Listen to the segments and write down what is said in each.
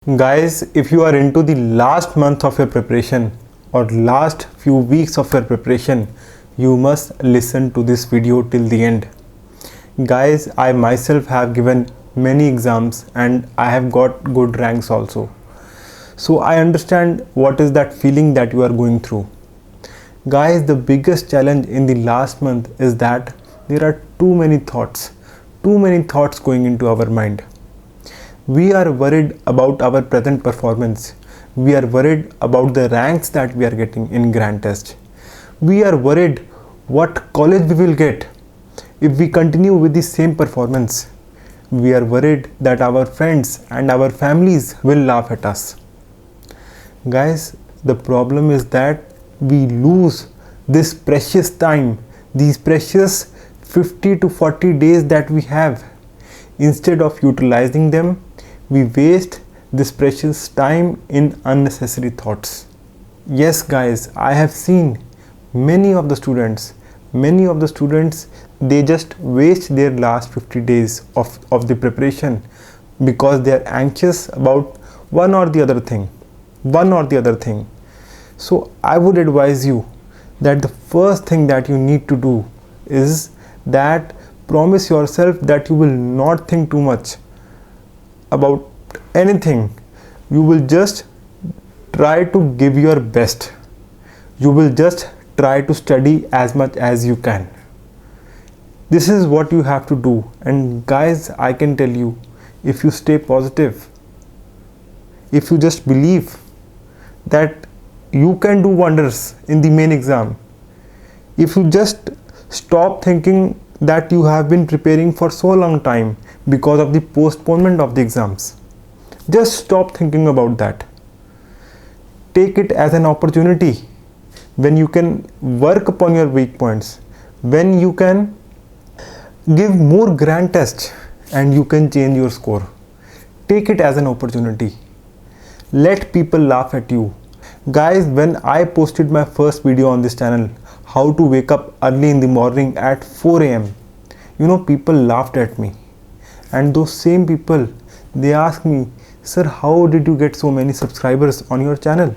Guys, if you are into the last month of your preparation or last few weeks of your preparation, you must listen to this video till the end. Guys, I myself have given many exams and I have got good ranks also. So I understand what is that feeling that you are going through. Guys, the biggest challenge in the last month is that there are too many thoughts going into our mind. We are worried about our present performance. We are worried about the ranks that we are getting in grand test. We are worried what college we will get if we continue with the same performance. We are worried that our friends and our families will laugh at us. Guys, the problem is that we lose this precious time, these precious 50 to 40 days that we have. Instead of utilizing them, we waste this precious time in unnecessary thoughts. Yes guys, I have seen many of the students, they just waste their last 50 days of the preparation because they are anxious about one or the other thing. So I would advise you that the first thing that you need to do is that promise yourself that you will not think too much about anything. You will just try to give your best. You will just try to study as much as you can. This is what you have to do. And guys, I can tell you, if you stay positive, if you just believe that you can do wonders in the main exam, if you just stop thinking that you have been preparing for so long time because of the postponement of the exams, just stop thinking about that. Take it as an opportunity when you can work upon your weak points, when you can give more grand tests and you can change your score. Take it as an opportunity. Let people laugh at you. Guys, when I posted my first video on this channel, how to wake up early in the morning at 4 a.m. People laughed at me. And those same people, they asked me, sir, how did you get so many subscribers on your channel?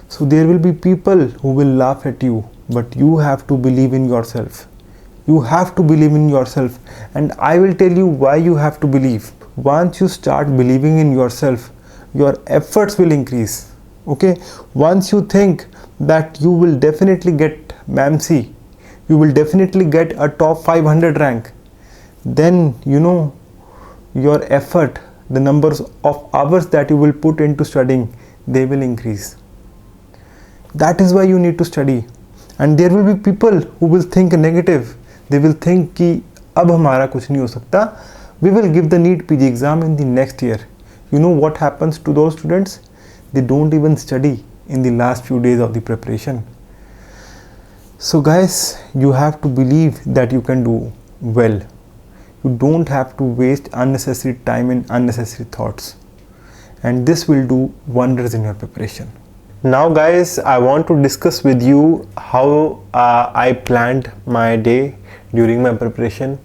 So there will be people who will laugh at you, but you have to believe in yourself. You have to believe in yourself, and I will tell you why you have to believe. Once you start believing in yourself, your efforts will increase. Okay, once you think that you will definitely get MAMC, you will definitely get a top 500 rank, then your effort, the numbers of hours that you will put into studying, they will increase. That is why you need to study. And there will be people who will think negative. They will think कि अब हमारा कुछ नहीं हो सकता. We will give the NEET PG exam in the next year. You know what happens to those students? They don't even study in the last few days of the preparation. So guys, you have to believe that you can do well. You don't have to waste unnecessary time in unnecessary thoughts. And this will do wonders in your preparation. Now guys, I want to discuss with you how I planned my day during my preparation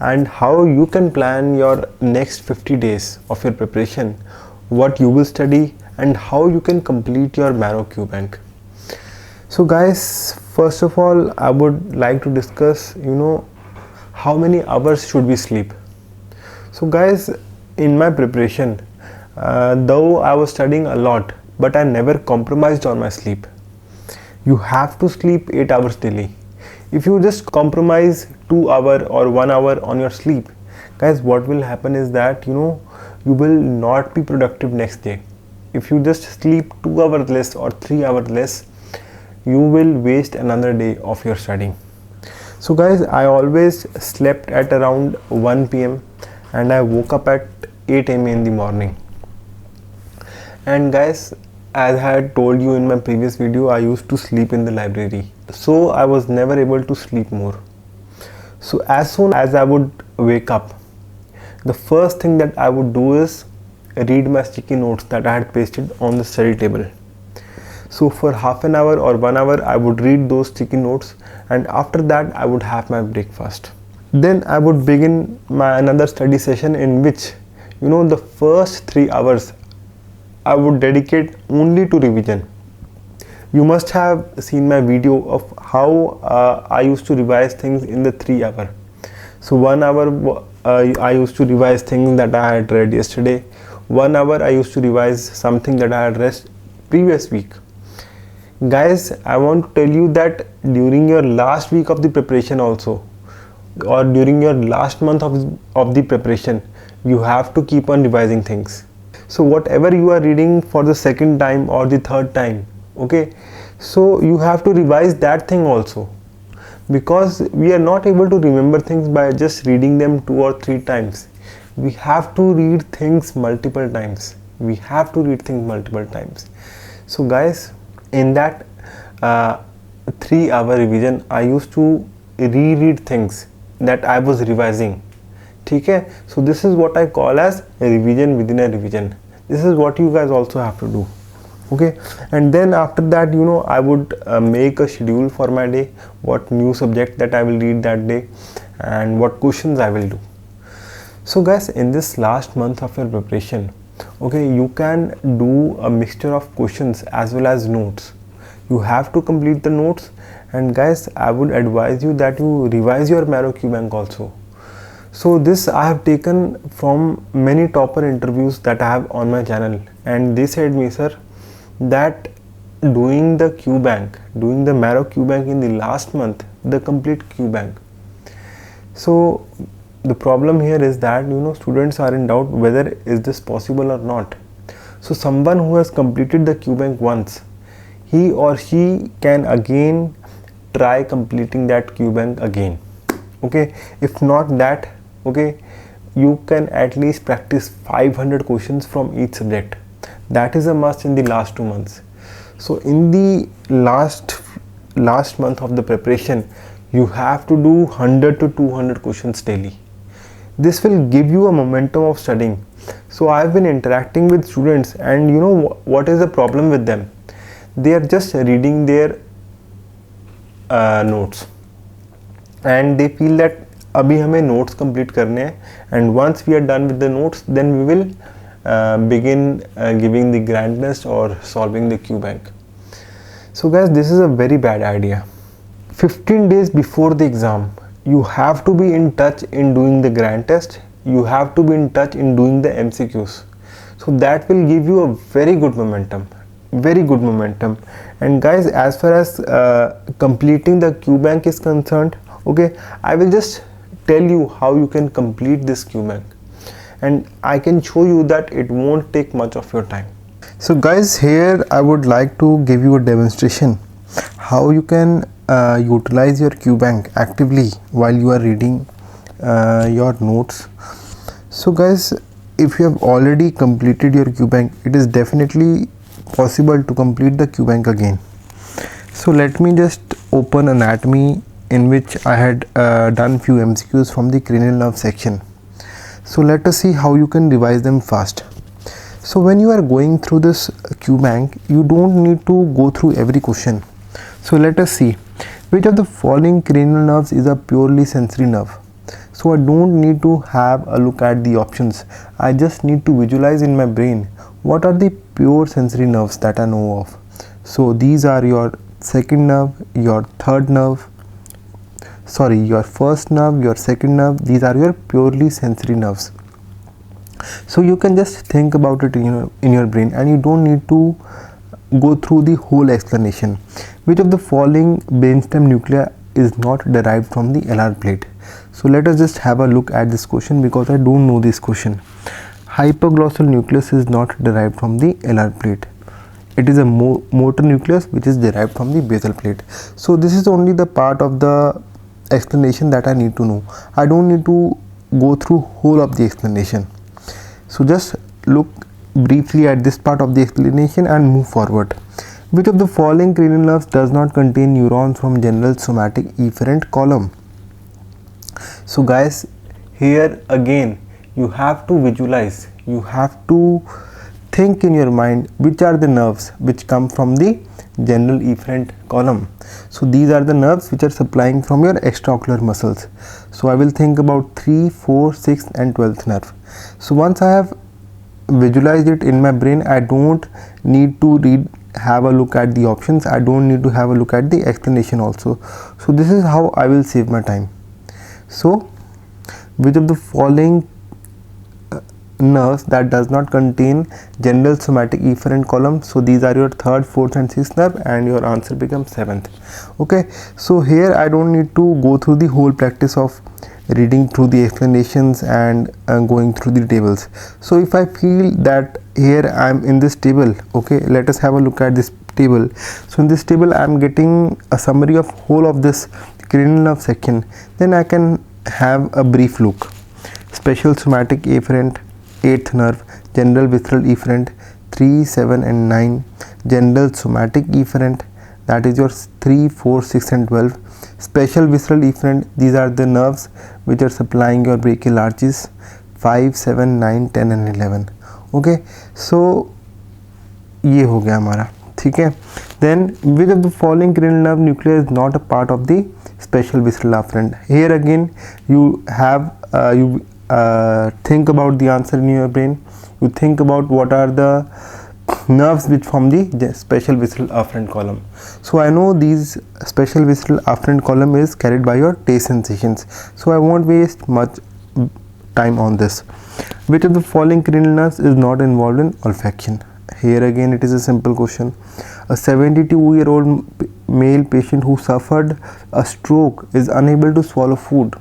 and how you can plan your next 50 days of your preparation, what you will study and how you can complete your Marrow Q Bank. So guys, first of all, I would like to discuss, how many hours should we sleep. So guys, in my preparation, though I was studying a lot, but I never compromised on my sleep. You have to sleep 8 hours daily. If you just compromise 2 hours or 1 hour on your sleep, guys, what will happen is that you will not be productive next day. If you just sleep 2 hours less or 3 hours less, you will waste another day of your studying. So guys, I always slept at around 1 p.m. and I woke up at 8 a.m. in the morning. And guys, as I had told you in my previous video, I used to sleep in the library. So I was never able to sleep more. So as soon as I would wake up, the first thing that I would do is read my sticky notes that I had pasted on the study table. So for half an hour or 1 hour, I would read those sticky notes, and after that I would have my breakfast. Then I would begin my another study session in which the first 3 hours I would dedicate only to revision. You must have seen my video of how I used to revise things in the 3 hour. So 1 hour I used to revise things that I had read yesterday. 1 hour I used to revise something that I had read previous week. Guys, I want to tell you that during your last week of the preparation also, or during your last month of the preparation, you have to keep on revising things. So whatever you are reading for the second time or the third time, okay, so you have to revise that thing also, because we are not able to remember things by just reading them 2 or 3 times. We have to read things multiple times. So guys, in that 3 hour revision, I used to reread things that I was revising. Okay, so this is what I call as a revision within a revision. This is what you guys also have to do. Okay, and then after that, you know, I would make a schedule for my day, what new subject that I will read that day and what questions I will do. So guys, in this last month of your preparation, okay, you can do a mixture of questions as well as notes. You have to complete the notes, and guys, I would advise you that you revise your Marrow QBank also. So this I have taken from many topper interviews that I have on my channel, and they said me, sir, that doing the QBank, doing the Marrow QBank in the last month, the complete QBank. So the problem here is that, you know, students are in doubt whether is this possible or not. So someone who has completed the QBank once, he or she can again try completing that QBank again. Okay, if not that, okay, you can at least practice 500 questions from each subject. That is a must in the last 2 months. So in the last month of the preparation, you have to do 100 to 200 questions daily. This will give you a momentum of studying. So I have been interacting with students, and you know what is the problem with them? They are just reading their notes, and they feel that अभी हमें notes complete करने हैं, and once we are done with the notes, then we will begin giving the grand test or solving the QBank. So guys, this is a very bad idea. 15 days before the exam, you have to be in touch in doing the grand test. You have to be in touch in doing the MCQs. So that will give you a very good momentum. And guys, as far as completing the QBank is concerned, okay, I will just tell you how you can complete this QBank, and I can show you that it won't take much of your time. So guys, here I would like to give you a demonstration how you can utilize your QBank actively while you are reading your notes. So guys, if you have already completed your QBank, it is definitely possible to complete the QBank again. So let me just open anatomy, in which I had done few MCQs from the cranial nerve section. So let us see how you can revise them fast. So when you are going through this QBank, you don't need to go through every question. So let us see which of the following cranial nerves is a purely sensory nerve. So I don't need to have a look at the options. I just need to visualize in my brain what are the pure sensory nerves that I know of. So these are your second nerve, your third nerve, sorry, your first nerve, your second nerve. These are your purely sensory nerves. So you can just think about it in your brain, and you don't need to go through the whole explanation. Which of the following brainstem nuclei is not derived from the LR plate? So let us just have a look at this question, because I don't know this question. Hypoglossal nucleus is not derived from the LR plate. It is a motor nucleus which is derived from the basal plate. So this is only the part of the explanation that I need to know. I don't need to go through whole of the explanation. So just look briefly at this part of the explanation and move forward. Which of the following cranial nerves does not contain neurons from general somatic efferent column? So guys, here again you have to visualize, you have to think in your mind which are the nerves which come from the general efferent column. So these are the nerves which are supplying from your extraocular muscles. So I will think about 3, 4, 6 and 12th nerve. So once I have visualize it in my brain. I don't need to have a look at the options. I don't need to have a look at the explanation also. So this is how I will save my time. So which of the following nerves that does not contain general somatic efferent column? So these are your third, fourth and sixth nerve, and your answer becomes seventh. Okay, so here I don't need to go through the whole practice of reading through the explanations and going through the tables. So if I feel that here I am in this table, okay, let us have a look at this table. So in this table I am getting a summary of whole of this cranial nerve section. Then I can have a brief look. Special somatic efferent, 8th nerve, general visceral efferent 3, 7 and 9, general somatic efferent, that is your 3, 4, 6 and 12, special visceral efferent, these are the nerves which are supplying your brachial arches 5, 7, 9, 10 and 11. Okay, so ये हो गया हमारा, ठीक है. Then which of the following cranial nerve nuclei is not a part of the special visceral afferent? Here again you have think about the answer in your brain. You think about what are the nerves which form the special visceral afferent column. So I know these special visceral afferent column is carried by your taste sensations, so I won't waste much time on this. Which of the following cranial nerves is not involved in olfaction? Here again it is a simple question. A 72-year-old male patient who suffered a stroke is unable to swallow food.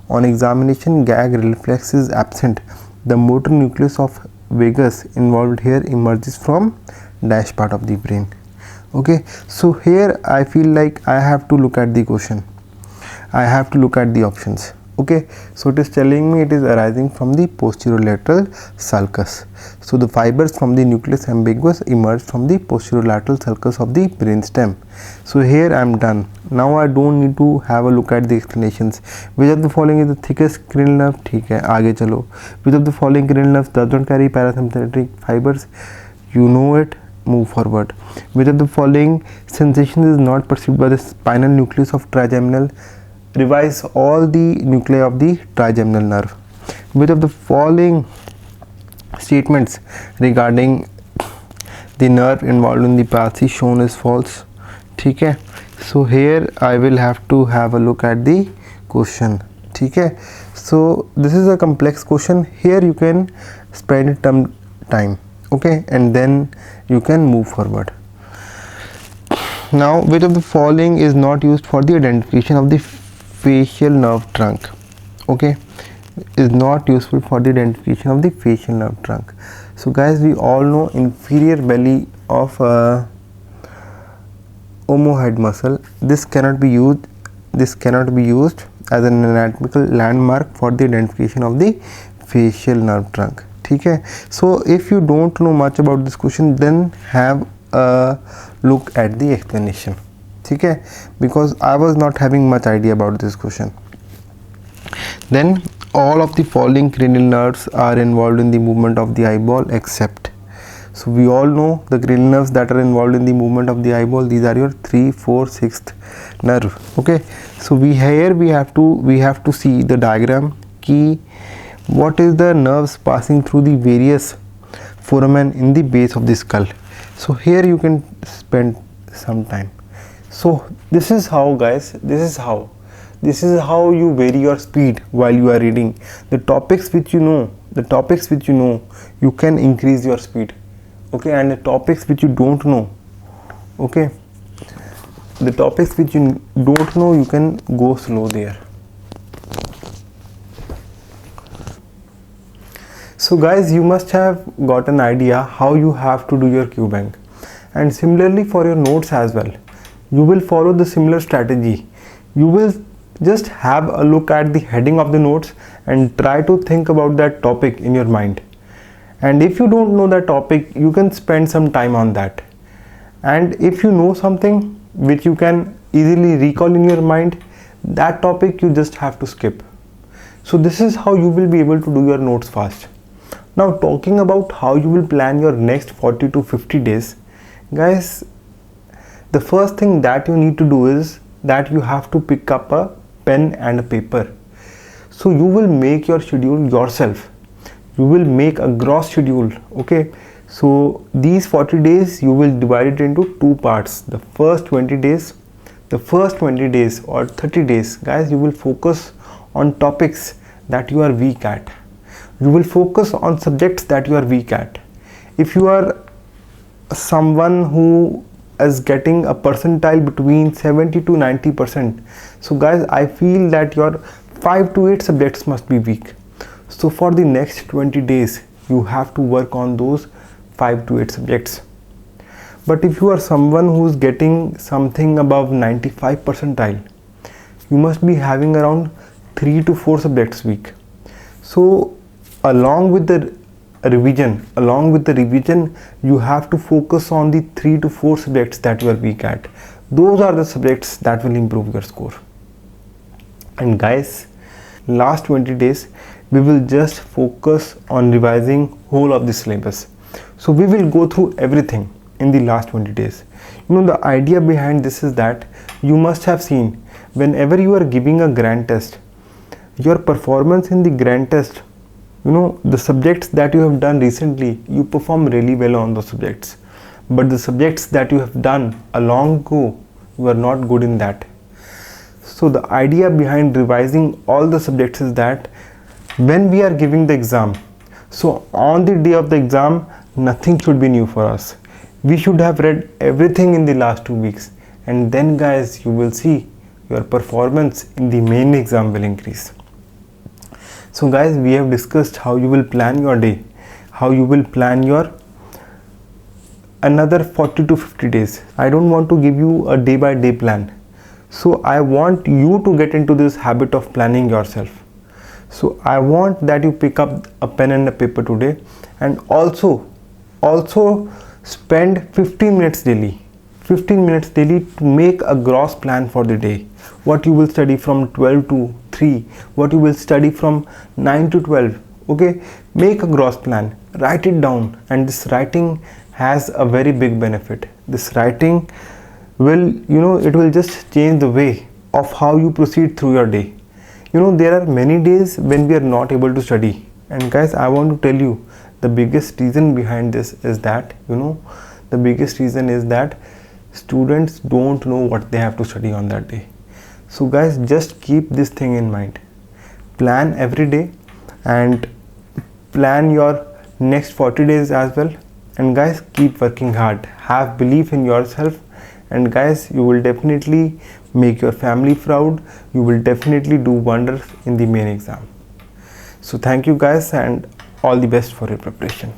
On examination, gag reflex is absent. The motor nucleus of vagus involved here emerges from dash part of the brain. Okay, so here I feel like I have to look at the question. I have to look at the options. Okay, so it is telling me it is arising from the posterolateral sulcus. So the fibers from the nucleus ambiguous emerge from the posterolateral sulcus of the brainstem. So here I am done. Now I don't need to have a look at the explanations. Which of the following is the thickest cranial nerve? ठीक है, आगे चलो. Which of the following cranial nerves does not carry parasympathetic fibers? You know it. Move forward. Which of the following sensation is not perceived by the spinal nucleus of trigeminal? Revise all the nuclei of the trigeminal nerve. Which of the following statements regarding the nerve involved in the palsy shown is false? ठीक है, so here I will have to have a look at the question. ठीक है, so this is a complex question. Here you can spend some time, okay, and then you can move forward. Now which of the following is not used for the identification of the facial nerve trunk? Okay, is not useful for the identification of the facial nerve trunk. So guys, we all know inferior belly of omohyoid muscle. This cannot be used. This cannot be used as an anatomical landmark for the identification of the facial nerve trunk. ठीक है, so if you don't know much about this question, then have a look at the explanation. ठीक है, because I was not having much idea about this question. Then all of the following cranial nerves are involved in the movement of the eyeball except. So we all know the cranial nerves that are involved in the movement of the eyeball. These are your 3, 4, 6th nerve. Okay, so we have to see the diagram key. What is the nerves passing through the various foramen in the base of the skull? So here you can spend some time. So this is how, guys, this is how you vary your speed while you are reading. The topics which you know, you can increase your speed. Okay, and the topics which you don't know, okay, the topics which you don't know, you can go slow there. So guys, you must have got an idea how you have to do your Q bank, and similarly for your notes as well. You will follow the similar strategy. You will just have a look at the heading of the notes and try to think about that topic in your mind. And if you don't know that topic, you can spend some time on that. And if you know something which you can easily recall in your mind, that topic you just have to skip. So this is how you will be able to do your notes fast. Now talking about how you will plan your next 40 to 50 days, guys, the first thing that you need to do is that you have to pick up a pen and a paper. So you will make your schedule yourself. you will make a gross schedule. Okay, so these 40 days you will divide it into two parts. The first 20 days or 30 days, guys, you will focus on topics that you are weak at. You will focus on subjects that you are weak at. If you are someone who is getting a percentile between 70 to 90%, so guys, I feel that your 5 to 8 subjects must be weak. So for the next 20 days you have to work on those 5 to 8 subjects. But if you are someone who is getting something above 95 percentile, you must be having around 3 to 4 subjects weak. So along with the revision, you have to focus on the 3 to 4 subjects that you are weak at. Those are the subjects that will improve your score. And guys, last 20 days we will just focus on revising whole of the syllabus. So we will go through everything in the last 20 days. The idea behind this is that you must have seen, whenever you are giving a grand test, your performance in the grand test, the subjects that you have done recently, you perform really well on those subjects. But the subjects that you have done a long ago, you are not good in that. So the idea behind revising all the subjects is that when we are giving the exam, so on the day of the exam, nothing should be new for us. We should have read everything in the last 2 weeks, and then guys, you will see your performance in the main exam will increase. So guys, we have discussed how you will plan your day, how you will plan your another 40 to 50 days. I don't want to give you a day by day plan. So I want you to get into this habit of planning yourself. So I want that you pick up a pen and a paper today, and also spend 15 minutes daily to make a gross plan for the day. What you will study from 12 to 3, what you will study from 9 to 12. Okay, make a gross plan, write it down, and this writing has a very big benefit. This writing will, it will just change the way of how you proceed through your day. There are many days when we are not able to study, and guys, I want to tell you, the biggest reason behind this is that students don't know what they have to study on that day. So guys, just keep this thing in mind. Plan every day and plan your next 40 days as well. And guys, keep working hard, have belief in yourself, and guys, you will definitely make your family proud. You will definitely do wonders in the main exam. So thank you guys, and all the best for your preparation.